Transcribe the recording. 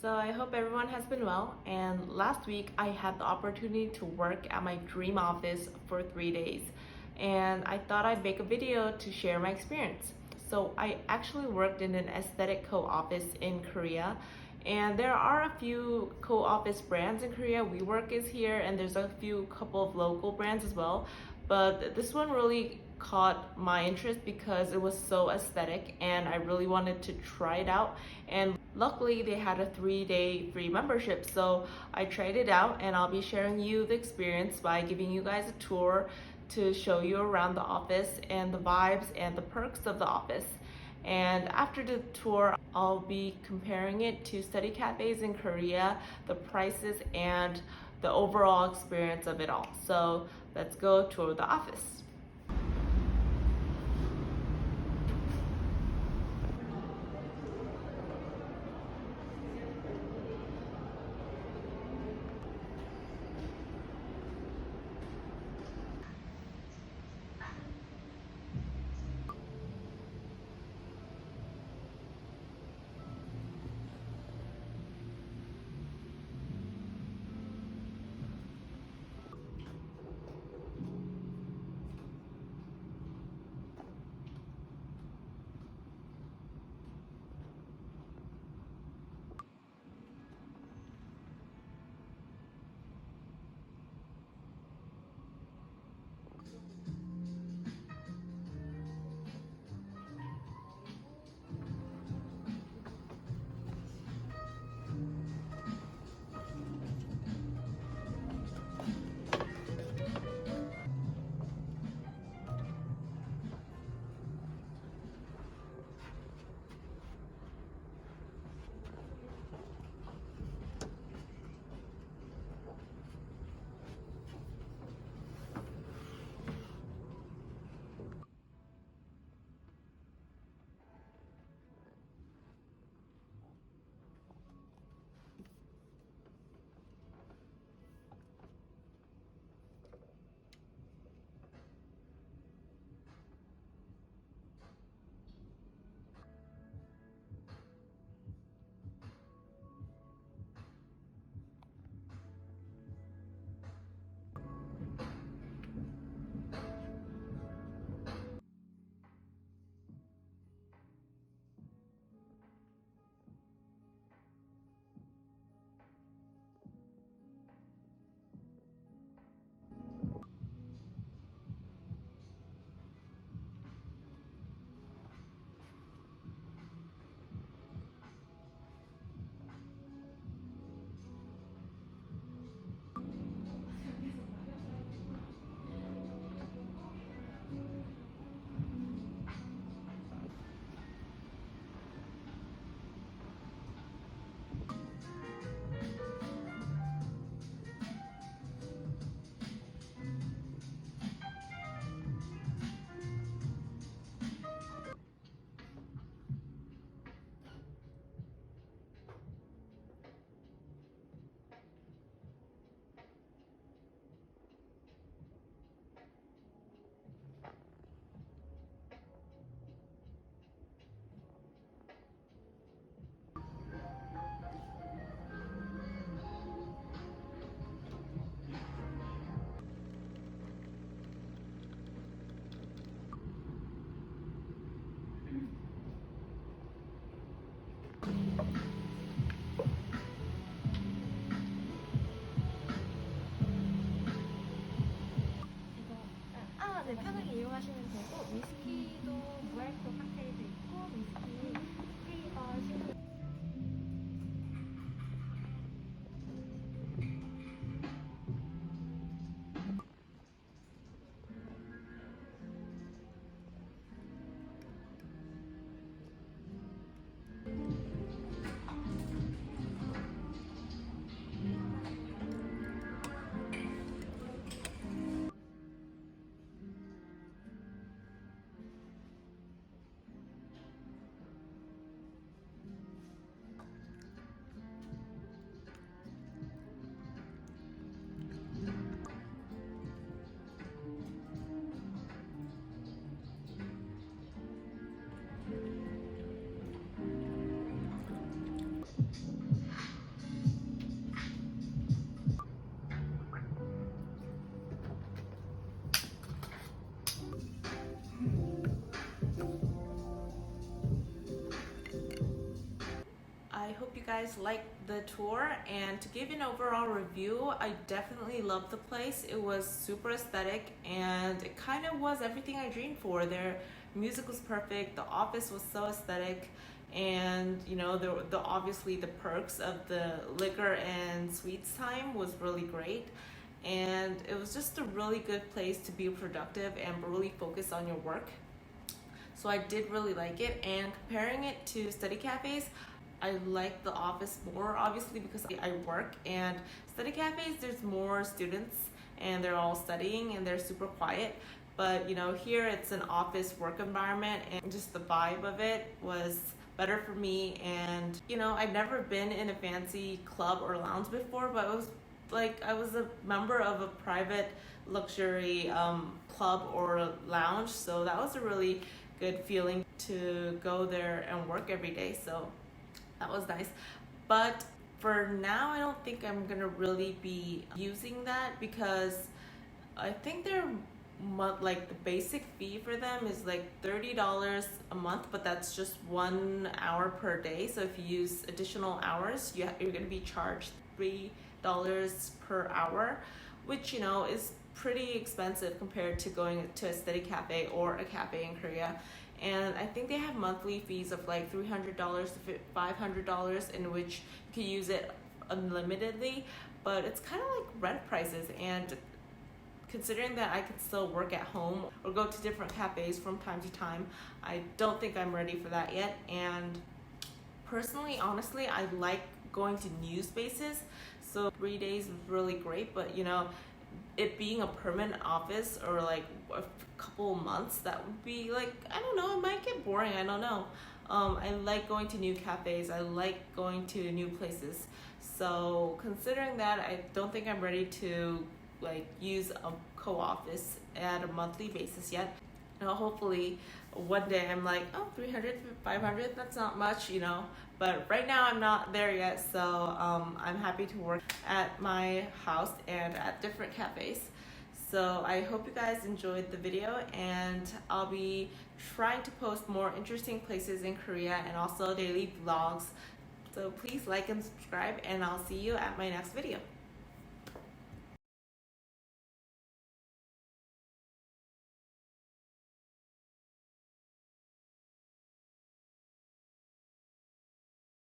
So I hope everyone has been well, and last week I had the opportunity to work at my dream office for 3 days, and I thought I'd make a video to share my experience. So I actually worked in an aesthetic co-office in Korea, and there are a few co-office brands in Korea. WeWork is here, and there's a few couple of local brands as well, but this one really caught my interest because it was so aesthetic and I really wanted to try it out. And luckily they had a 3-day free membership, so I tried it out, and I'll be sharing you the experience by giving you guys a tour to show you around the office and the vibes and the perks of the office. And after the tour, I'll be comparing it to study cafes in Korea, the prices, and the overall experience of it all. So let's go tour the office. 네, 편하게 이용하시면 되고, 위스키도 무알콜 칵테일도 있고, 위스키 프레이버 시그널. I hope you guys liked the tour, and to give an overall review, I definitely loved the place. It was super aesthetic and it kind of was everything I dreamed for. Their music was perfect, the office was so aesthetic, and you know, the obviously the perks of the liquor and sweets time was really great. And it was just a really good place to be productive and really focus on your work. So I did really like it, and comparing it to study cafes, I like the office more, obviously, because I work, and study cafes, there's more students and they're all studying and they're super quiet. But you know, here it's an office work environment, and just the vibe of it was better for me. And you know, I've never been in a fancy club or lounge before, but it was like I was a member of a private luxury club or lounge, so that was a really good feeling to go there and work every day. So that was nice. But for now, I don't think I'm gonna really be using that, because I think they're like the basic fee for them is like $30 a month, but that's just 1 hour per day. So if you use additional hours, you're gonna be charged $3 per hour, which you know is pretty expensive compared to going to a study cafe or a cafe in Korea. And I think they have monthly fees of like $300 to $500, in which you can use it unlimitedly, but it's kind of like rent prices. And considering that I could still work at home or go to different cafes from time to time, I don't think I'm ready for that yet. And personally, honestly, I like going to new spaces, so 3 days was really great. But you know, it being a permanent office or like a couple months, that would be like, I don't know, it might get boring, I don't know. I like going to new cafes, I like going to new places. So considering that, I don't think I'm ready to like use a co-office at a monthly basis yet. You know, hopefully one day I'm like, oh, 300, 500, that's not much, you know. But right now I'm not there yet, so I'm happy to work at my house and at different cafes. So I hope you guys enjoyed the video, and I'll be trying to post more interesting places in Korea and also daily vlogs. So please like and subscribe, and I'll see you at my next video.